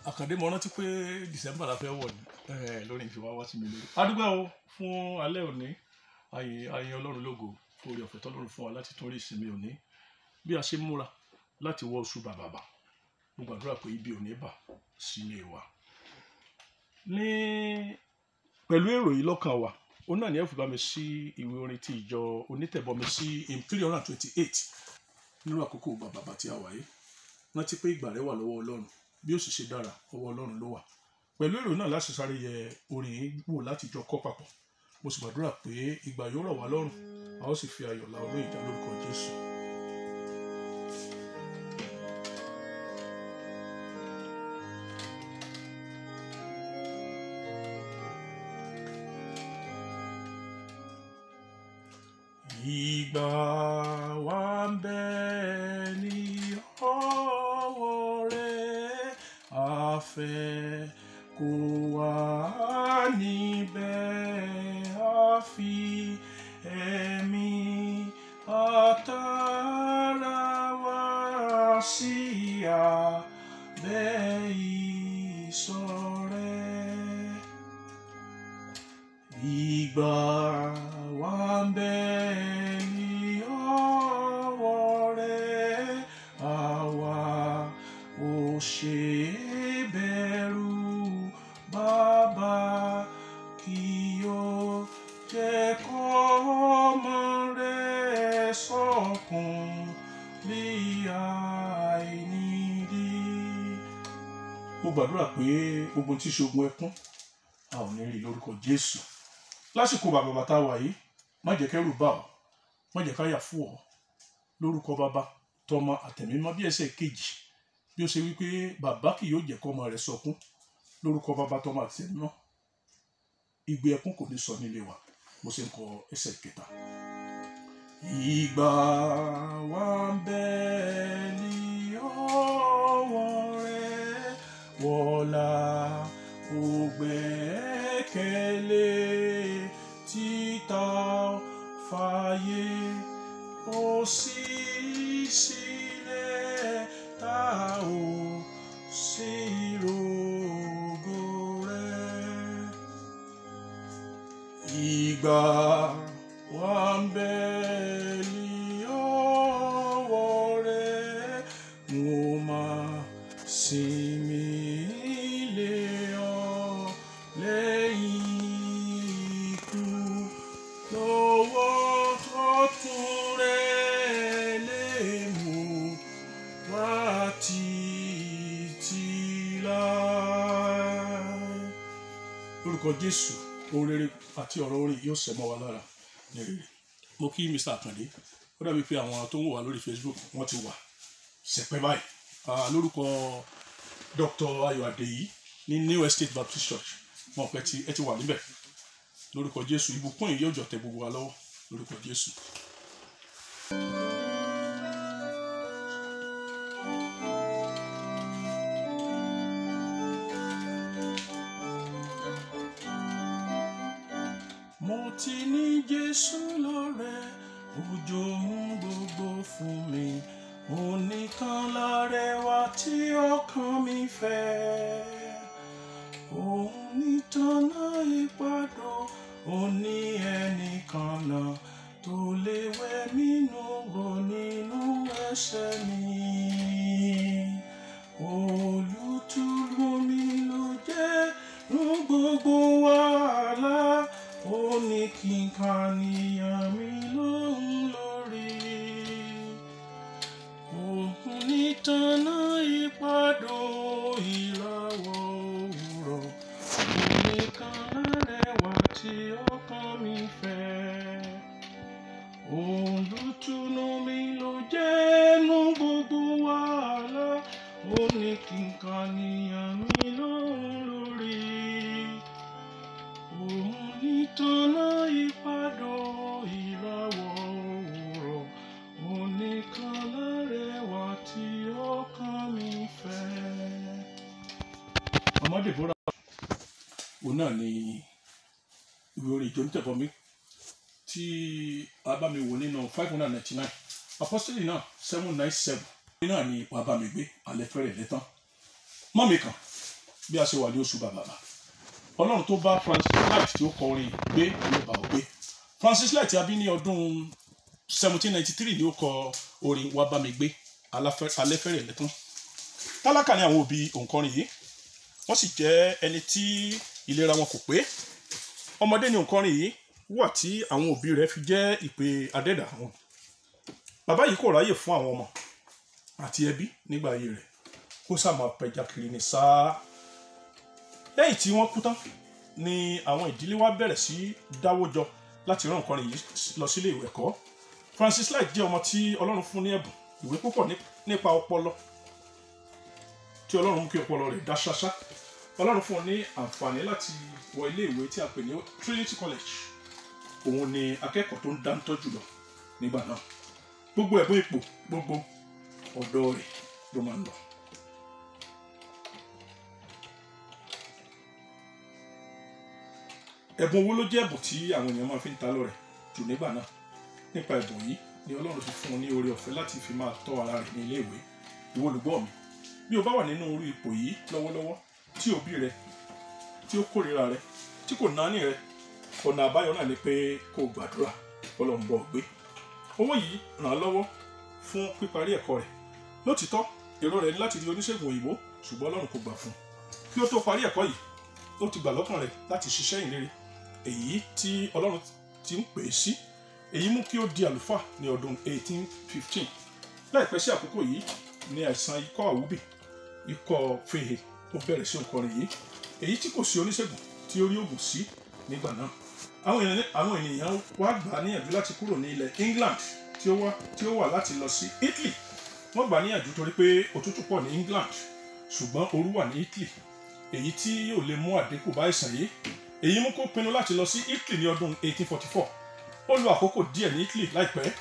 àkàndé mo rántí pé December la fẹ́ wọ̀ ní lórí ìfìwá wá sí mi lórí. adúgbò o fún alẹ́ òní ayé Ọlọ́run lógo oore ọ̀fẹ́ tọ́lọ́run fún wa láti tún rí ìsinmi òní bí a ṣe múra láti wọ oṣù bàbàbà mo gbàdúrà pé ibi òní bà sílé wa ní pẹ̀lú èrò yìí lọ́kàn wa òun náà ni ẹ fi bá mi sí ìwé orin ti ìjọ onítẹ̀bọmi sí hymn 328 nínú àkókò bàbàbà tí a wà yìí rántí pé ìgbà rẹ wà lọ́wọ́ Ọlọ́run bí ó sì ṣe dára ọwọ́ Ọlọ́run ló wà pẹ̀lú èrò náà láti sáré yẹ orin yìí wò láti jọ kọ́ papọ̀ mo sì gbàdúrà pé ìgbà yóò rọ̀ wá lọ́rùn a ó sì fi ayọ̀ la olóyè ìjà lórúkọ Jésù. Ìgbà wa ń bẹ ní ọwọ́ rẹ̀ a fẹ́ kó wà níbẹ̀ a fi ẹ̀mí àtàrà wá sí abẹ́ ìṣọ́ rẹ̀. Ìgbà wa ń bẹ ní ọwọ́ rẹ̀ àwa ò ṣe bẹ̀rù bàbá kí ó jẹ́ kọ́mọ rẹ̀ sọkún bí àìnídìí. mo gbàdúrà pé gbogbo tí ṣogun ẹkún a ò ní rí lórúkọ Jésù lásìkò bàbàbà tá a wà yìí má jẹ́ kẹ́rù bà ọ́ má jẹ́ káyà fún ọ lórúkọ bàbá tọmọ àtẹ̀mímọ́ bí ẹsẹ̀ kejì bí ó ṣe wípé bàbá kì yóò jẹ́ kọ́mọ rẹ̀ sọkún lórúkọ bàbá tọmọ àtẹ̀mímọ́ igbe ẹkún kò ní sọ nílé wa mo ṣe ń kọ ẹsẹ̀ kẹta. Ìgbà wa ń bẹ ní ọwọ́ rẹ̀ wọ́lá ó gbẹ́kẹ̀lé títà fàyè ó sì sílẹ̀ tá ò sí rògo rẹ̀. Ìgbà wa ń bẹ ní ọwọ́ rẹ̀ mo máa sinmi lé ọ lẹ́yìn ikú lọ́wọ́ ọ̀tún rẹ̀ lè mú wá títí láé. Lórúkọ Jésù ohun rere àti ọ̀rọ̀ orin yóò ṣẹ mọ́ wa lára ní rere. mo kí Mr. Àkàndé ó dàbí pé àwọn tó ń wò wá lórí Facebook wọ́n ti wà sẹpẹ́ báyìí lórúkọ Dr. Ayọ̀ Adéyí ní New Estate Baptist Church wọn pẹ́ tí ẹ ti wà níbẹ̀ lórúkọ Jésù ìbùkún yìí yóò jọ tẹ gbogbo wa lọ́wọ́ lórúkọ Jésù. mo ti ní Jésù lọ́rẹ́ ojú ohun gbogbo fún mi onìkan lárẹwà tí ọkàn mi fẹ́ òun nìtọ́nà ìpàdó òní ẹnìkan náà tó lè wẹ̀ mí nù wò nínú ẹ̀ṣẹ̀ mi olùtùnú mi ló jẹ́ nú gbogbo wàhálà ó ní kí n kàníyàn mi lóhùn lórí òun nìtọ́nà ìpàdó ìràwọ̀ òwúrọ̀ onìkan lárẹwà tí ọkàn mi fẹ́ olùtùnú mi ló jẹ́ nú gbogbo wàhálà ó ní kí n kàníyàn mi lóhùn lórí òun nìtọ́nà ìpàdó ìràwọ̀ òwúrọ̀ onìkan lárẹwà tí ọkàn mi fẹ́. Màmá Deborah òun náà ni ìwé orin ìjọ onítẹ̀bọmi tí a bá mi wò nínú 599 apostoli náà 797 náà ni wàá bá mi gbé alẹ́ fẹ́rẹ̀ lẹ́tàn mọ́ mi kàn bí a ṣe wà ní oṣù bàbàbà ọlọ́run tó bá Francis Light tí ó kọ orin gbé ló bá ò gbé. Francis Light a bí ní ọdún 1793 ni ó kọ orin wá bá mi gbé alẹ́fẹ̀rẹ̀ lẹ́tàn. Tálákà ni àwọn òbí òǹkọrin yìí, wọ́n sì jẹ́ ẹni tí ìlera wọn kò pé. Ọmọdé ni òǹkọrin yìí wà tí àwọn òbí rẹ̀ fi jẹ́ ìpè adẹ́dà wọn. Bàbá yìí kò ráyè fún àwọn ọmọ àti ẹbí nígbà ayé rẹ̀, kó sá máa pẹja kiri ní sáà. Lẹ́yìn tí wọ́n kú tán ni àwọn ìdílé wa bẹ̀rẹ̀ sí dáwó jọ láti rán òǹkọrin yìí lọ sílé ìwé ẹ̀kọ́. Francis Light jẹ́ ọmọ tí Ọlọ́run fún ní ẹ̀bùn ìwé púpọ̀ nípa ọpọlọ, tí Ọlọ́run mú kí ọpọlọ rẹ̀ dá ṣáṣá. Ọlọ́run fún un ní àǹfààní láti wọ ilé ìwé tí a pè ní Trinity College. Òun ni akẹ́kọ̀ọ́ tó ń dáńtọ́ jùlọ nígbà náà. Gbogbo ẹ̀bùn ipò gbogbo ọ̀dọ̀ rẹ̀ ló máa ń lọ. Ẹ̀bùn owó ló jẹ́ ẹ̀bùn tí àwọn èèyàn máa fi ń ta lọ́rẹ jù nígbà náà. Nípa ẹ̀bùn yìí ni Ọlọ́run fi fún un ní oore ọ̀fẹ́ láti fi máa tọ́ ara rẹ̀ ní ilé ìwé. Ìwọ olùgbọ́ mi, bí o bá wà nínú orí ipò yìí lọ́wọ́lọ́wọ́ tí òbí rẹ tí ó kórìíra rẹ tí kò náání rẹ, ọ̀nà àbáyọ náà ni pé kó o gbàdúrà Ọlọ́run bọ́ ọ gbé. Owó yìí ràn án lọ́wọ́ fún píparí ẹ̀kọ́ rẹ̀. Lótìítọ́ èrò rẹ̀ ní láti di oníṣègùn òyìnbó, ṣùgbọ́n Ọlọ́run kò gbà fún un. Kí ó tó parí ẹ̀kọ́ yìí ó ti gbà lọ́kàn rẹ̀ láti ṣiṣẹ́ ìlérí èyí tí Ọlọ́run ti ń pè é sí. Èyí mú kí ó di àlùfáà ní ọdún 1815. Láìpẹ́ sí àkókò yìí ni àìsàn ikọ́ àwúbì, ikọ́ fèhè ó bẹ̀rẹ̀ sí òǹkọrin yìí, èyí tí kò sí oníṣègùn tí ó rí ògùn sí nígbà náà. Àwọn ènìyàn wá gbà á níyànjú láti kúrò ní ilẹ̀ England tí ó wà láti lọ sí Italy. Wọ́n gbà á níyànjú torí pé òtútù pọ̀ ní England ṣùgbọ́n ooru wà ní Italy, èyí tí yóò lè mú àdínkù bá àìsàn yìí. Èyí mú kó pinnu láti lọ sí Italy ní ọdún 1844. Ó lo àkókò díẹ̀ ní Italy. Láìpẹ́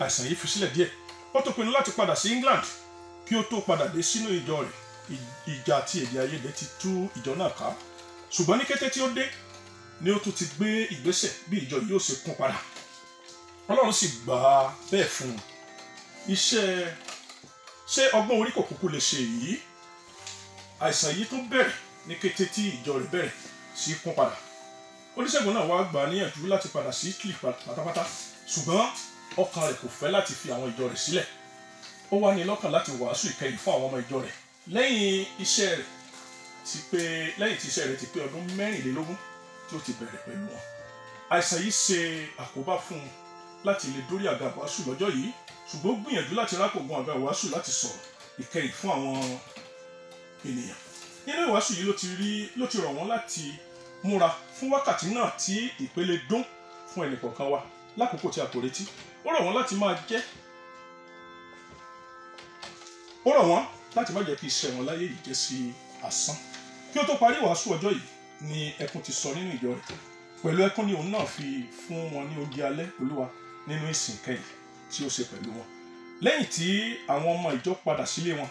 àìsàn yìí fi sílẹ̀ díẹ̀. Ó tún pinnu láti padà sí England kí ó tó padà dé sínú ìjọ rẹ̀. Ìjà àti èdè àìyedè ti tú ìjọ náà ká, ṣùgbọ́n ní kété tí ó dé ni ó tún ti gbé ìgbésẹ̀ bí ìjọ yóò ṣe kún padà. Ọlọ́run sì gbà á bẹ́ẹ̀ fún un. Ṣé ọgbọ́n orí kò kúkú lè ṣe èyí? Àìsàn yìí tún bẹ̀rẹ̀ ní kété tí ìjọ rẹ̀ bẹ̀rẹ̀ sí kún padà. Oníṣègùn náà wá gbà á níyànjú láti padà sí Italy pátápátá, ṣùgbọ́n ọkàn rẹ̀ kò fẹ́ láti fi àwọn ìjọ rẹ̀ sílẹ̀. Ó wá ní lọ́kàn láti wàásù ìkẹyìn fún àwọn ọmọ ìjọ rẹ̀ lẹ́yìn tí iṣẹ́ rẹ̀ ti pé ọdún 24 tí ó ti bẹ̀rẹ̀ pẹ̀lú wọn. Àìsàn yìí ṣe àkóbá fún un láti lè dórí àga wàásù lọ́jọ́ yìí, ṣùgbọ́n ó gbìyànjú láti rákògùn àga wàásù láti sọ̀rọ̀ ìkẹyìn fún àwọn ènìyàn. Nínú ìwàásù yìí ló ti rọ̀ wọ́n láti múra fún wákàtí náà tí ìpele dún fún ẹnìkọ̀ọ̀kan wa lákòókò tí a kò retí. Ó rọ̀ wọ́n láti má jẹ́ kí iṣẹ́ wọn láyé yìí jẹ́ sí asán. Kí ó tó parí ìwàásù ọjọ́ yìí ni ẹkún ti sọ nínú ìjọ rẹ̀. Pẹ̀lú ẹkún ni òun náà fi fún wọn ní oúnjẹ alẹ́ Olúwa nínú ìsìn kẹ́yìn tí ó ṣe pẹ̀lú wọn. Lẹ́yìn tí àwọn ọmọ ìjọ padà sílé wọn,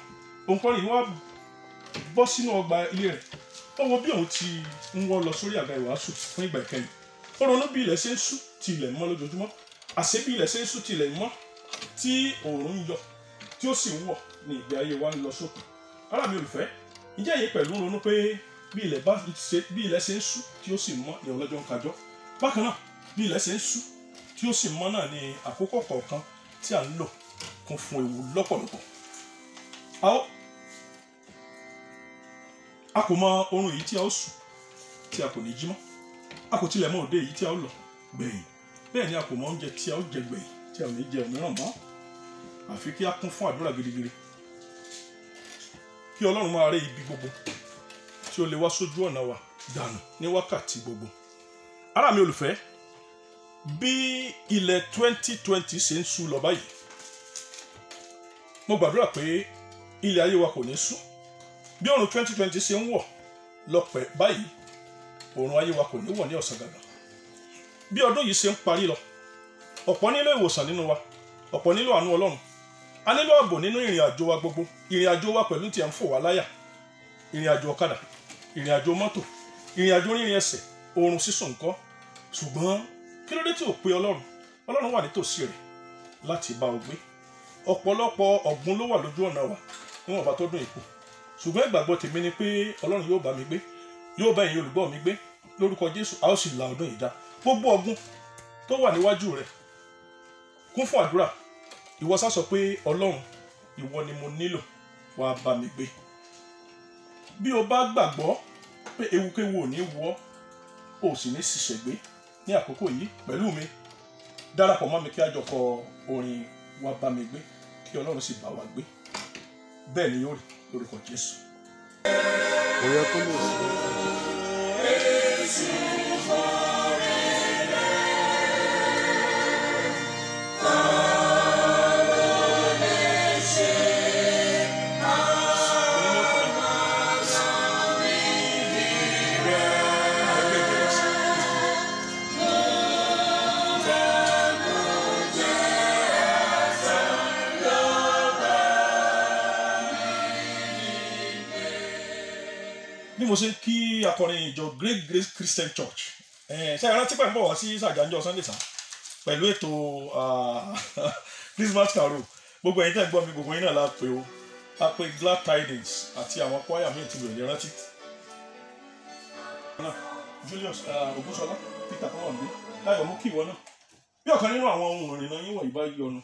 òǹkọrin yìí wá bọ́ sínú ọgbà ilé rẹ̀. Ó wo bí òun ti ń wọ́ lọ sórí àga ìwàásù fún ìgbà ìkẹyìn. Ó ronú bí ilẹ̀ ṣe ń ṣú tí ilẹ̀ mọ́ lójoojúmọ́. Àṣé bí ilẹ̀ ṣe ń ṣú tí ilẹ̀ mọ́, tí òòrùn ń yọ tí ó sì ń wọ̀ ní ìgbé ayé wa ń lọ sókè. Ará mi olùfẹ́, ǹjẹ́ èyí pẹ̀lú ronú pé bí ilẹ̀ ṣe ń ṣú tí ó sì mọ́ ní ọlọ́jọ́ ń kájọ́. Bákan náà bí ilẹ̀ ṣe ń ṣú tí ó sì mọ́ náà ní àkókò kọ̀ọ̀kan tí à ń lò kún fún ewu lọ́pọ̀lọpọ̀. A kò mọ oorun èyí tí a ó sùn tí a kò ní jí mọ́. A kò tilẹ̀ mọ òde èyí tí a ó lọ gbẹ̀yìn. Bẹ́ẹ̀ ni a kò mọ oúnjẹ tí a ó jẹ gbẹ̀yìn tí a ò ní jẹ òmíràn mọ́. Àfi kí a kún fún àdúrà gidigidi kí Ọlọ́run máa rẹ́ ibi gbogbo tí ó lè wá sójú ọ̀nà wa dànù ní wákàtí gbogbo. Ará mi olùfẹ́, bí ilẹ̀ 2020 ṣe ń ṣú lọ báyìí, mo gbàdúrà pé ilẹ̀ ayé wa kò ní ṣú. Bí ọ̀run 2020 ṣe ń wọ̀ lọ́pẹ́ báyìí, ọ̀run ayé wa kò ní wọ̀ ní ọ̀sán gangan. Bí ọdún yìí ṣe ń parí lọ, ọ̀pọ̀ nílò ìwòsàn nínú wa, ọ̀pọ̀ nílò àánú Ọlọ́run. A nílò ààbò nínú ìrìn àjò wa gbogbo. Ìrìn àjò wa pẹ̀lú tí a ń fò wá láyà, ìrìn àjò ọ̀kadà, ìrìn àjò mọ́tò, ìrìn àjò rírìn ẹsẹ̀, oorun sísùn ńkọ́. Ṣùgbọ́n kí ló dé tí ò pé Ọlọ́run? Ọlọ́run wà nítòsí rẹ̀ láti bá ọ gbé. Ọ̀pọ̀lọpọ̀ ọ̀gbun ló wà lójú ọ̀nà wa níwọ̀n bá tó dún ipò. ṣùgbọ́n ìgbàgbọ́ tèmi ni pé Ọlọ́run yóò bá mi gbé, yóò bá ẹ̀yin olùgbọ́ mi gbé lórúkọ Jésù. A ó sì la ọdún yìí dá. Gbogbo ọgbọ́n tó wà níwájú rẹ̀ kún fún àdúrà. Ìwọ sá sọ pé Ọlọ́run, ìwọ ni mo nílò, wá bá mi gbé. Bí o bá gbàgbọ́ pé ewukéwu ò ní wọ́, o sì ní ṣìṣẹ́ gbé ní àkókò yìí pẹ̀lú mi, darapọ̀ mọ́ mi kí a jọ kọ orin wá bá mi gbé, kí Ọlọ́run sì bá wa gbé. Bẹ́ẹ̀ ni yóò rí lórúkọ Jésù. Ó yẹ kó lè ṣe. Bí mo ṣe ń kí akọrin ìjọ Great Grace Christian Church, ṣe ìrántí pẹ̀ ń bọ̀ wá sí Ṣàjànjọ́ Sunday sá pẹ̀lú ètò Christmas carol. Gbogbo ẹ̀yin tẹ́ ń gbọ́ mi, gbogbo yín náà la pè o. A pè Glad Tidings àti àwọn kwaya míì tí mi ò lè rántí. Julius Ogunṣọlá, Peter Kọ́wọ̀ndé, Láyọ̀ mú kí ìwọ náà. Bí ọ̀kan nínú àwọn ohun ìrìnnà yín wọ̀nyí bá yí ọnu,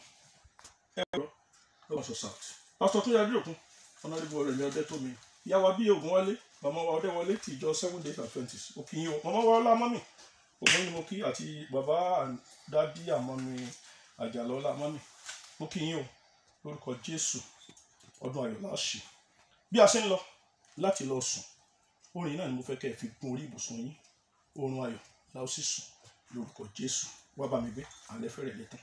lọ́wọ́ sọ south. Pásítọ̀ tó yára òkun, Honorable Ọ̀rẹ́mi Ọdẹ́tómi, ìyá wa bí Ògúnwálé, màmá wa Ọdẹ́wọlé ti ìjọ 7 Days Adventist. Ó kí yín o. Màmá wa Ọlámọ́mì, ògùn ni mo kí, àti bàbá dádì àmọ́mi Àjàlọ́ Ọlámọ́mì. Ó kí yín o lórúkọ Jésù. Ọdún ayọ̀ la ṣe. Bí a ṣe ń lọ láti lọ sùn, orin náà ni mo fẹ́ kẹ́ ẹ fi gun orí ibùsùn yín. Oorun ayọ̀ la ó sì sùn lórúkọ Jésù. Wá bá mi gbé, alẹ́ fẹ́rẹ̀ lẹ́tàn.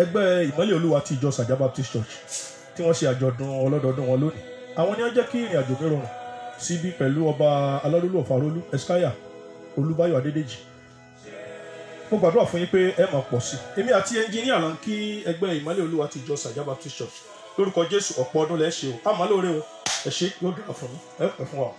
Ẹgbẹ́ Ìmọ́lẹ̀ Olúwa ti ìjọ Sàjá Baptist Church tí wọ́n ṣe àjọ̀dún ọlọ́dọọdún wọn lónìí. Àwọn ni wọ́n jẹ́ kí ìrìn àjò mi rọrùn síbí pẹ̀lú ọba alárólú ọ̀fàrólú Ẹ̀skáyà Olúbáyọ̀ Adédèjì. Mo gbàdúrà fún yín pé ẹ máa pọ̀ sí. Èmi àti ẹnjìníà là ń kí ẹgbẹ́ Ìmọ́lẹ̀ Olúwa ti ìjọ Sàjá Baptist Church lórúkọ Jésù. Ọ̀pọ̀ ọdún lẹ́ ṣe o, àmọ́ lóore o, ẹ ṣé, yóò dára fún yín, ẹ pẹ́ fún wa.